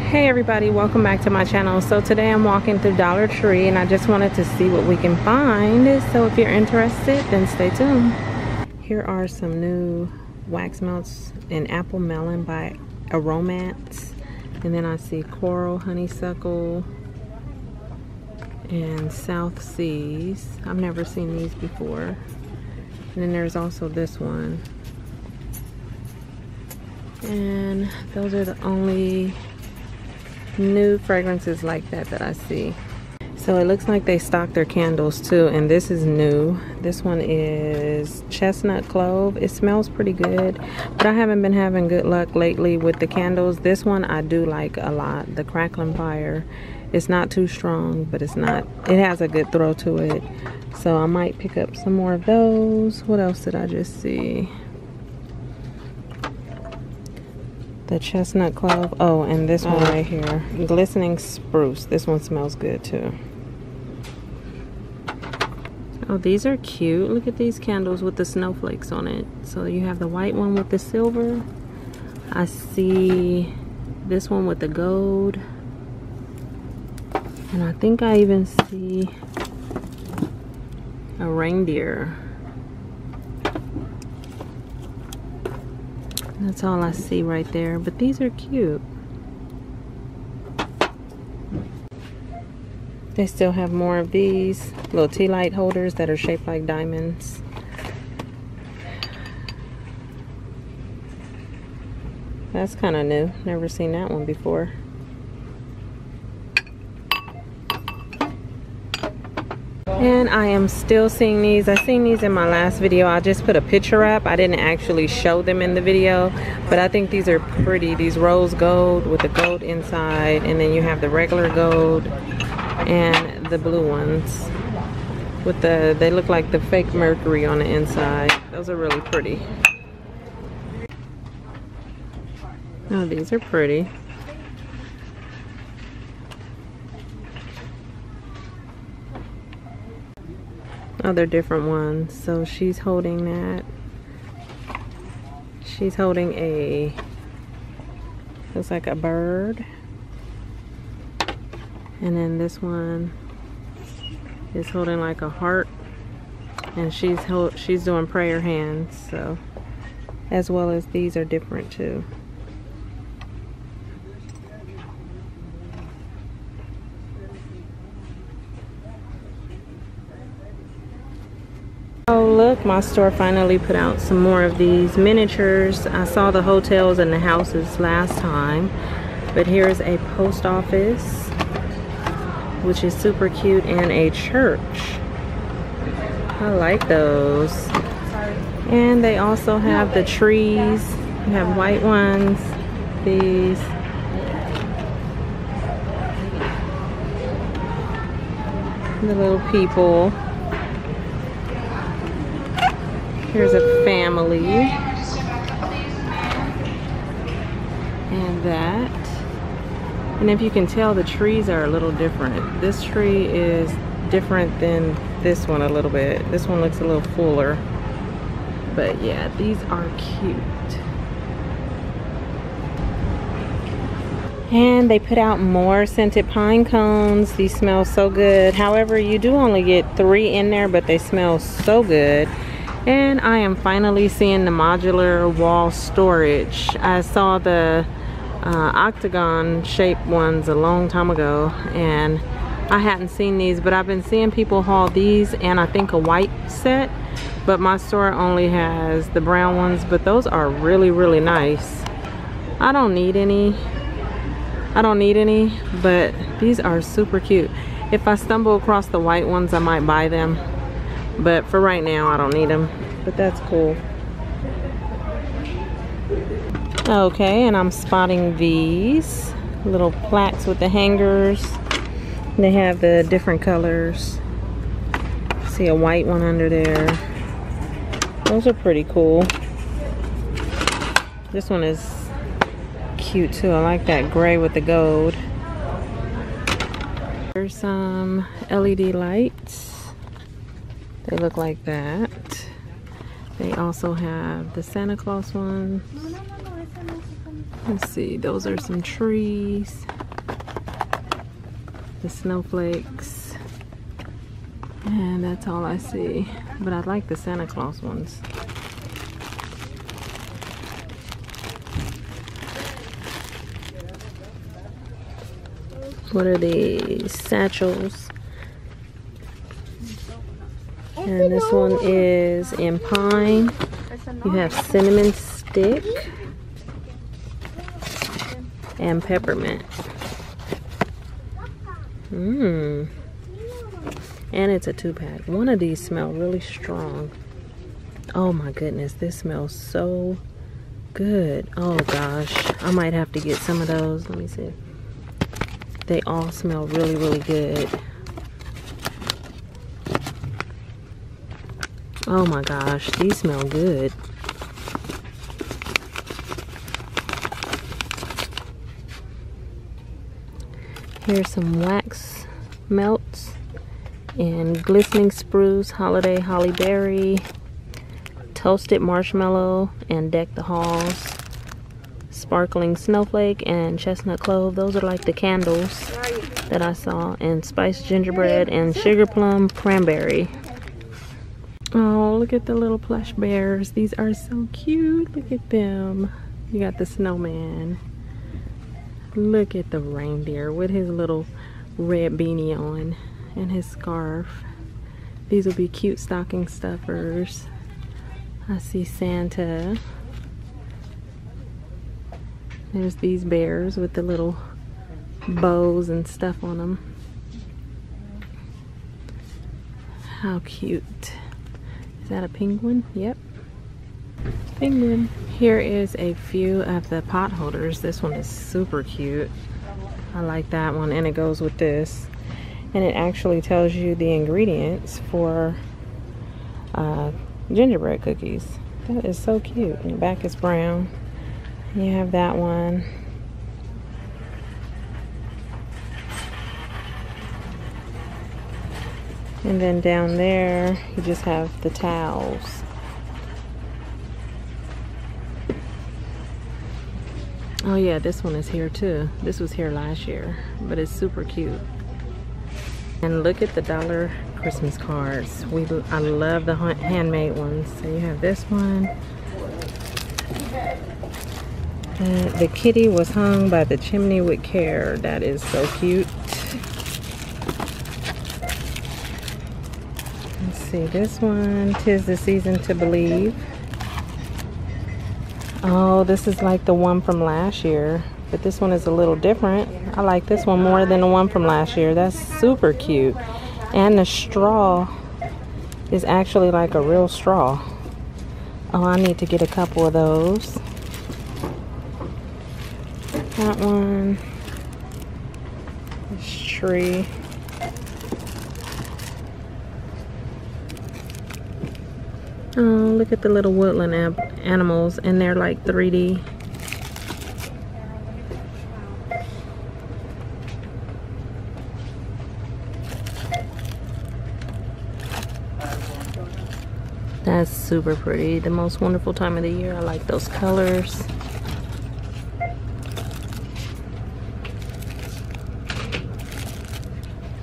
Hey everybody, welcome back to my channel. So today I'm walking through Dollar Tree and I just wanted to see what we can find. So if you're interested, then stay tuned. Here are some new wax melts in apple melon by Aromance. And then I see coral, honeysuckle, and South Seas. I've never seen these before. And then there's also this one. And those are the only new fragrances like that I see. So it looks like they stock their candles too, and this is new. This one is chestnut clove. It smells pretty good, but I haven't been having good luck lately with the candles. This one I do like a lot, the crackling fire. It's not too strong, but it has a good throw to it, so I might pick up some more of those. What else did I just see? The chestnut clove. Oh, and this one right here, glistening spruce. This one smells good too. Oh, these are cute. Look at these candles with the snowflakes on it. So you have the white one with the silver. I see this one with the gold, and I think I even see a reindeer. That's all I see right there, but these are cute. They still have more of these little tea light holders that are shaped like diamonds. That's kind of new. Never seen that one before. And I am still seeing these. I seen these in my last video. I just put a picture up. I didn't actually show them in the video, but I think these are pretty. These rose gold with the gold inside, and then you have the regular gold and the blue ones with they look like the fake mercury on the inside. Those are really pretty. Oh, these are pretty. Oh, they're different ones. So she's holding that. She's holding a, looks like a bird. And then this one is holding like a heart. And she's doing prayer hands. So, as well as these are different too. Oh look, my store finally put out some more of these miniatures. I saw the hotels and the houses last time, but here's a post office, which is super cute, and a church. I like those. And they also have the trees. You have white ones, these. The little people. Here's a family, and that. And if you can tell, the trees are a little different. This tree is different than this one a little bit. This one looks a little fuller. But yeah, these are cute. And they put out more scented pine cones. These smell so good. However, you do only get 3 in there, but they smell so good. And I am finally seeing the modular wall storage. I saw the octagon shaped ones a long time ago, and I hadn't seen these, but I've been seeing people haul these and I think a white set, but my store only has the brown ones, but those are really, really nice. I don't need any, but these are super cute. If I stumble across the white ones, I might buy them. But for right now, I don't need them. But that's cool. Okay, and I'm spotting these little plaques with the hangers. They have the different colors. See a white one under there. Those are pretty cool. This one is cute too. I like that gray with the gold. There's some LED lights. They look like that. They also have the Santa Claus ones. Let's see, those are some trees. the snowflakes. And that's all I see. But I like the Santa Claus ones. What are these? Satchels. And this one is in pine. You have cinnamon stick and peppermint. And it's a 2-pack. One of these smell really strong. Oh my goodness, this smells so good. Oh gosh, I might have to get some of those. Let me see. They all smell really, really good. Oh my gosh, these smell good. Here's some wax melts and glistening spruce, holiday holly berry, toasted marshmallow, and deck the halls, sparkling snowflake, and chestnut clove. Those are like the candles that I saw, and spiced gingerbread and sugar plum cranberry. Oh, look at the little plush bears. These are so cute. Look at them. You got the snowman. Look at the reindeer with his little red beanie on and his scarf. These will be cute stocking stuffers. I see Santa. There's these bears with the little bows and stuff on them. How cute. Is that a penguin? Yep. Penguin. Here is a few of the pot holders. This one is super cute. I like that one, and it goes with this. And it actually tells you the ingredients for gingerbread cookies. That is so cute. And the back is brown. You have that one. And then down there, you just have the towels. Oh yeah, this one is here too. This was here last year, but it's super cute. And look at the dollar Christmas cards. I love the handmade ones. So you have this one. The kitty was hung by the chimney with care. That is so cute. Let's see, this one, 'Tis the Season to Believe. Oh, this is like the one from last year, but this one is a little different. I like this one more than the one from last year. That's super cute. And the straw is actually like a real straw. Oh, I need to get a couple of those. That one. This tree. Oh, look at the little woodland animals, and they're like 3D. That's super pretty. The most wonderful time of the year. I like those colors.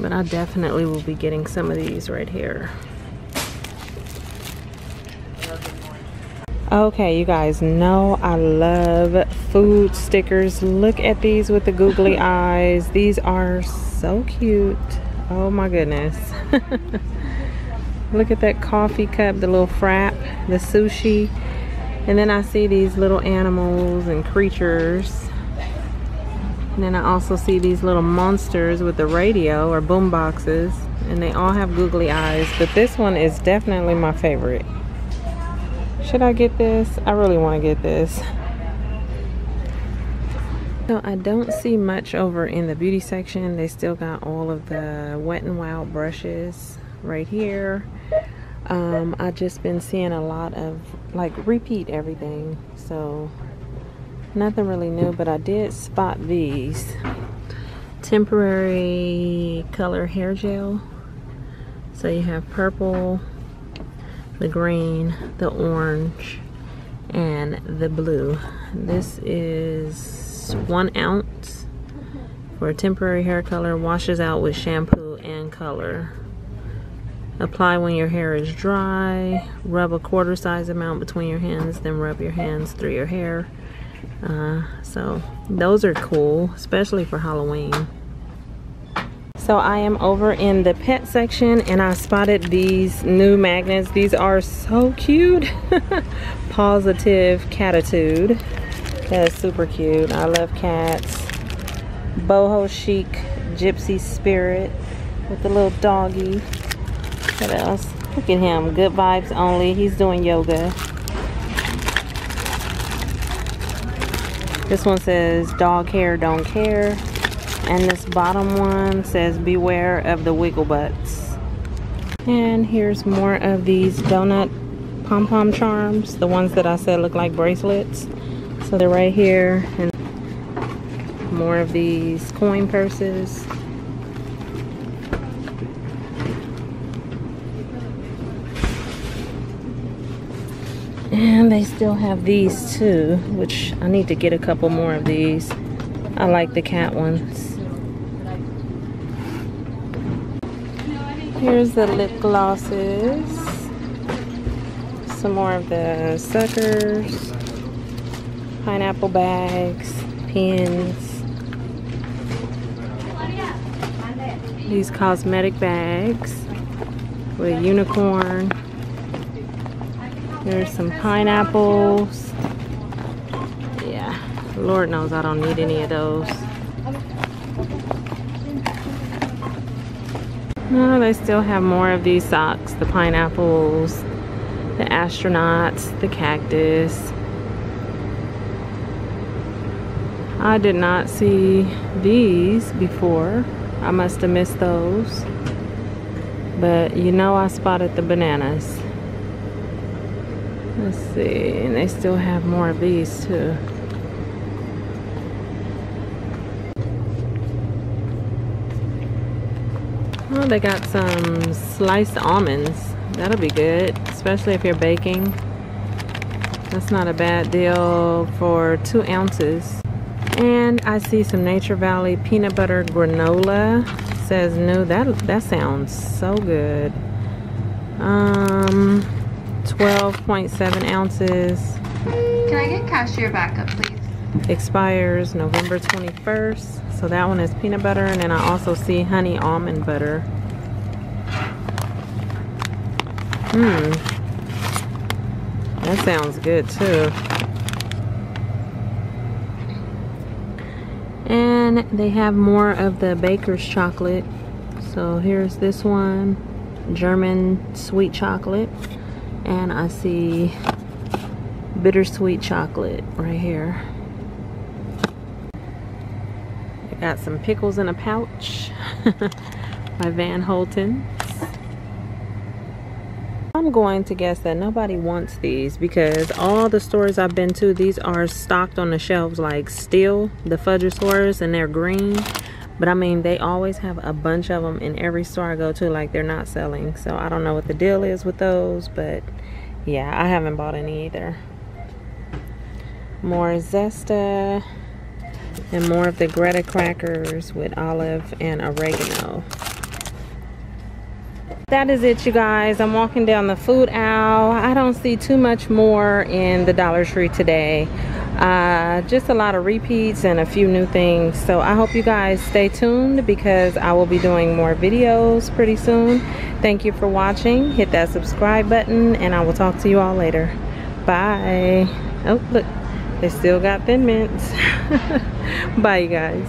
But I definitely will be getting some of these right here. Okay, you guys know I love food stickers. Look at these with the googly eyes. These are so cute. Oh my goodness. Look at that coffee cup, the little frap, the sushi. And then I see these little animals and creatures. And then I also see these little monsters with the radio or boom boxes. And they all have googly eyes. But this one is definitely my favorite. Should I get this? I really want to get this. So I don't see much over in the beauty section. They still got all of the Wet n Wild brushes right here. I just been seeing a lot of like repeat everything. So nothing really new, but I did spot these. Temporary color hair gel. So you have purple, the green, the orange, and the blue. This is 1 ounce for a temporary hair color. Washes out with shampoo and color. Apply when your hair is dry. Rub a quarter size amount between your hands, then rub your hands through your hair. So those are cool, especially for Halloween. So I am over in the pet section and I spotted these new magnets. These are so cute. Positive Catitude. That's super cute. I love cats. Boho Chic Gypsy Spirit with the little doggy. What else? Look at him. Good vibes only. He's doing yoga. This one says dog hair don't care. And this bottom one says beware of the wiggle butts. And here's more of these donut pom-pom charms. The ones that I said look like bracelets. So they're right here. And more of these coin purses. And they still have these too, which I need to get a couple more of these. I like the cat ones. Here's the lip glosses. Some more of the suckers. Pineapple bags. Pins. These cosmetic bags with a unicorn. There's some pineapples. Yeah, Lord knows I don't need any of those. No, they still have more of these socks. The pineapples, the astronauts, the cactus. I did not see these before. I must have missed those. But you know I spotted the bananas. Let's see, and they still have more of these too. Oh, they got some sliced almonds. That'll be good, especially if you're baking. That's not a bad deal for 2 ounces. And I see some Nature Valley peanut butter granola. Says new. That sounds so good. 12.7 ounces. Can I get cashier backup, please? Expires November 21st. So that one is peanut butter, and then I also see honey almond butter. That sounds good too. And they have more of the baker's chocolate. So here's this one, German sweet chocolate. And I see bittersweet chocolate right here. I got some pickles in a pouch by Van Holten. I'm going to guess that nobody wants these because all the stores I've been to, these are stocked on the shelves like Steel, the Fudgersaurus, and they're green. But I mean, they always have a bunch of them in every store I go to, like they're not selling. So I don't know what the deal is with those, but yeah, I haven't bought any either. More Zesta and more of the Greta crackers with olive and oregano. That is it, you guys. I'm walking down the food aisle. I don't see too much more in the Dollar Tree today. Just a lot of repeats and a few new things. So I hope you guys stay tuned because I will be doing more videos pretty soon. Thank you for watching. Hit that subscribe button and I will talk to you all later. Bye. Oh, look. They still got Thin Mints. Bye, you guys.